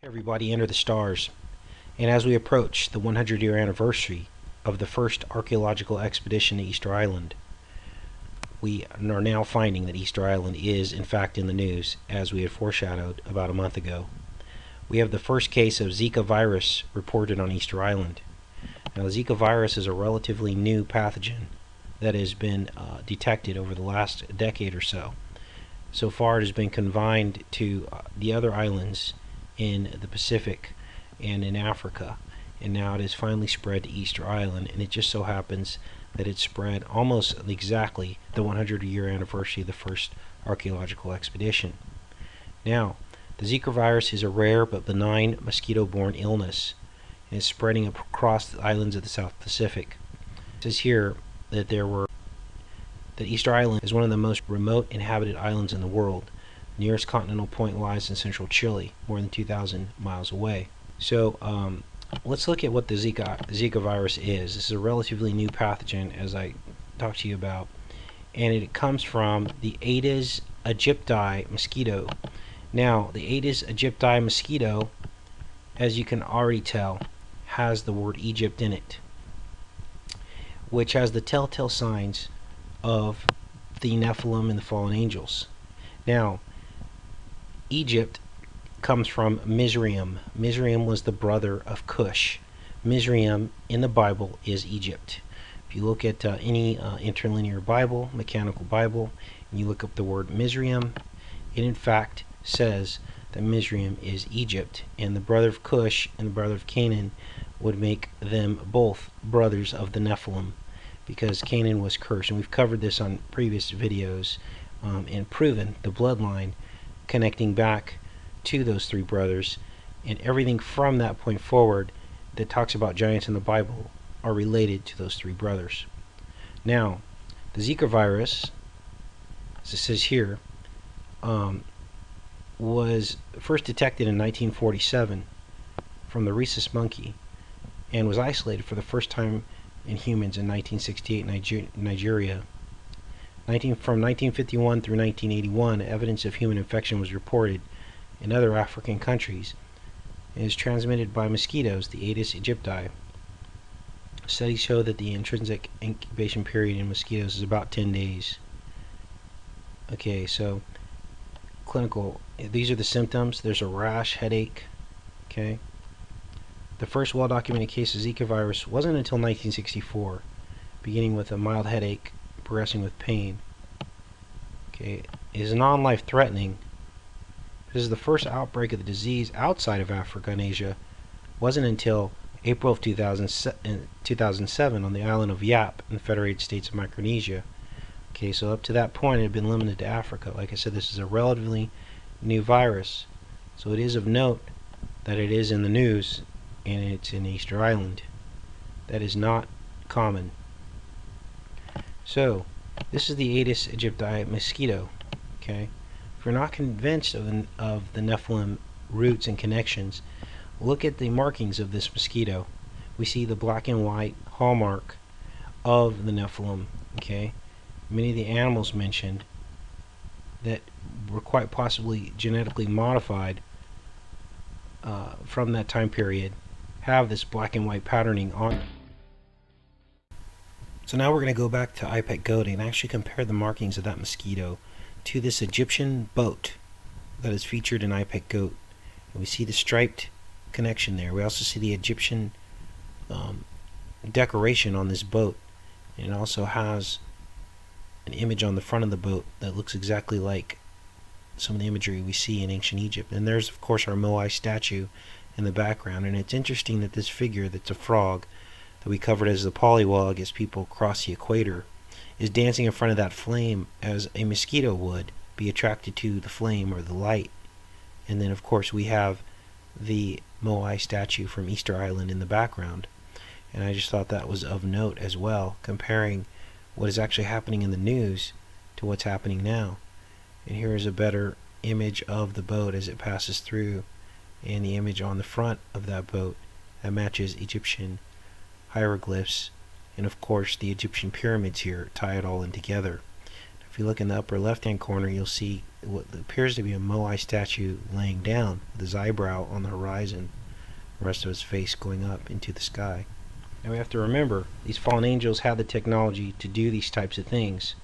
Everybody enter the stars. And as we approach the 100-year anniversary of the first archaeological expedition to Easter Island, we are now finding that Easter Island is in fact in the news, as we had foreshadowed about a month ago. We have the first case of Zika virus reported on Easter Island. Now, the Zika virus is a relatively new pathogen that has been detected over the last decade or so. So far, it has been confined to the other islands in the Pacific and in Africa, and now it has finally spread to Easter Island, and it just so happens that it spread almost exactly the 100-year anniversary of the first archaeological expedition. Now, the Zika virus is a rare but benign mosquito-borne illness, and is spreading across the islands of the South Pacific. It says here that Easter Island is one of the most remote inhabited islands in the world. The nearest continental point lies in central Chile, more than 2,000 miles away. So let's look at what the Zika virus is. This is a relatively new pathogen, as I talked to you about, and it comes from the Aedes aegypti mosquito. Now, the Aedes aegypti mosquito, as you can already tell, has the word Egypt in it, which has the telltale signs of the Nephilim and the fallen angels. Now, Egypt comes from Mizraim. Mizraim was the brother of Cush. Mizraim in the Bible is Egypt. If you look at any interlinear Bible, mechanical Bible, and you look up the word Mizraim, it in fact says that Mizraim is Egypt, and the brother of Cush and the brother of Canaan would make them both brothers of the Nephilim, because Canaan was cursed. And we've covered this on previous videos and proven the bloodline connecting back to those three brothers, and everything from that point forward that talks about giants in the Bible are related to those three brothers. Now, the Zika virus, as it says here, was first detected in 1947 from the rhesus monkey, and was isolated for the first time in humans in 1968 in Nigeria. From 1951 through 1981, evidence of human infection was reported in other African countries. It is transmitted by mosquitoes, the Aedes aegypti. Studies show that the intrinsic incubation period in mosquitoes is about 10 days. Okay, so clinical, these are the symptoms. There's a rash, headache. Okay. The first well-documented case of Zika virus wasn't until 1964, beginning with a mild headache, progressing with pain. Okay, it is non-life-threatening. This is the first outbreak of the disease outside of Africa and Asia. Wasn't until April of 2007 on the island of Yap in the Federated States of Micronesia. Okay, so up to that point it had been limited to Africa. Like I said, this is a relatively new virus, so it is of note that it is in the news and it's in Easter Island. That is not common. So, this is the Aedes aegypti mosquito. Okay, if you're not convinced of the Nephilim roots and connections, look at the markings of this mosquito. We see the black and white hallmark of the Nephilim. Okay, many of the animals mentioned that were quite possibly genetically modified from that time period have this black and white patterning on them. So now we're going to go back to iPet Goat and actually compare the markings of that mosquito to this Egyptian boat that is featured in iPet Goat. And we see the striped connection there. We also see the Egyptian decoration on this boat. And it also has an image on the front of the boat that looks exactly like some of the imagery we see in ancient Egypt. And there's, of course, our Moai statue in the background. And it's interesting that this figure that's a frog that we covered as the polywog as people cross the equator is dancing in front of that flame as a mosquito would be attracted to the flame or the light. And then, of course, we have the Moai statue from Easter Island in the background. And I just thought that was of note as well, comparing what is actually happening in the news to what's happening now. And here is a better image of the boat as it passes through, and the image on the front of that boat that matches Egyptian hieroglyphs, and of course the Egyptian pyramids here tie it all in together. If you look in the upper left hand corner, you'll see what appears to be a moai statue laying down with his eyebrow on the horizon, the rest of his face going up into the sky. Now we have to remember, these fallen angels had the technology to do these types of things.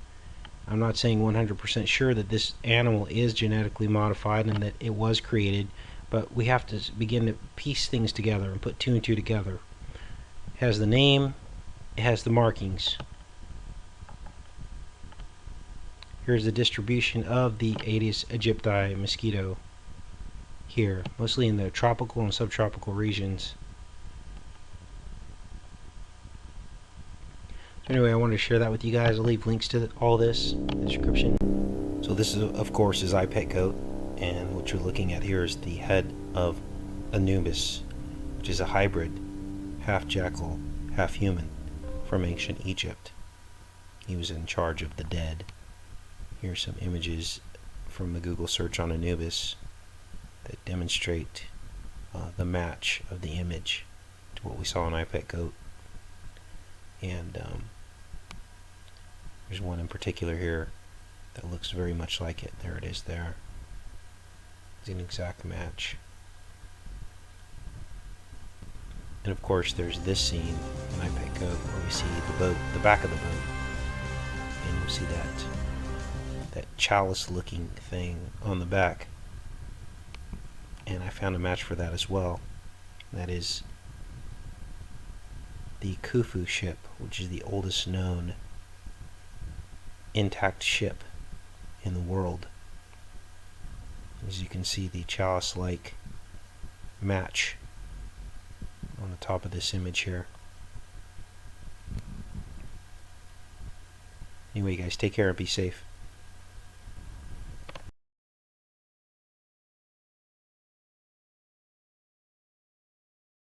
I'm not saying 100% sure that this animal is genetically modified and that it was created, but we have to begin to piece things together and put two and two together. It has the name, it has the markings. Here's the distribution of the Aedes aegypti mosquito here, mostly in the tropical and subtropical regions. So anyway, I wanted to share that with you guys. I'll leave links to all this in the description. So this is, of course, is iPet goat, and what you're looking at here is the head of Anubis, which is a hybrid, half jackal, half human, from ancient Egypt. He was in charge of the dead. Here's some images from the Google search on Anubis that demonstrate the match of the image to what we saw in iPet goat. And there's one in particular here that looks very much like it. There it is there. It's an exact match. And of course there's this scene in iPet goat where we see the boat, the back of the boat, and you'll see that chalice looking thing on the back. And I found a match for that as well. That is the Khufu ship, which is the oldest known intact ship in the world. As you can see, the chalice-like match on the top of this image here. Anyway, guys, take care and be safe.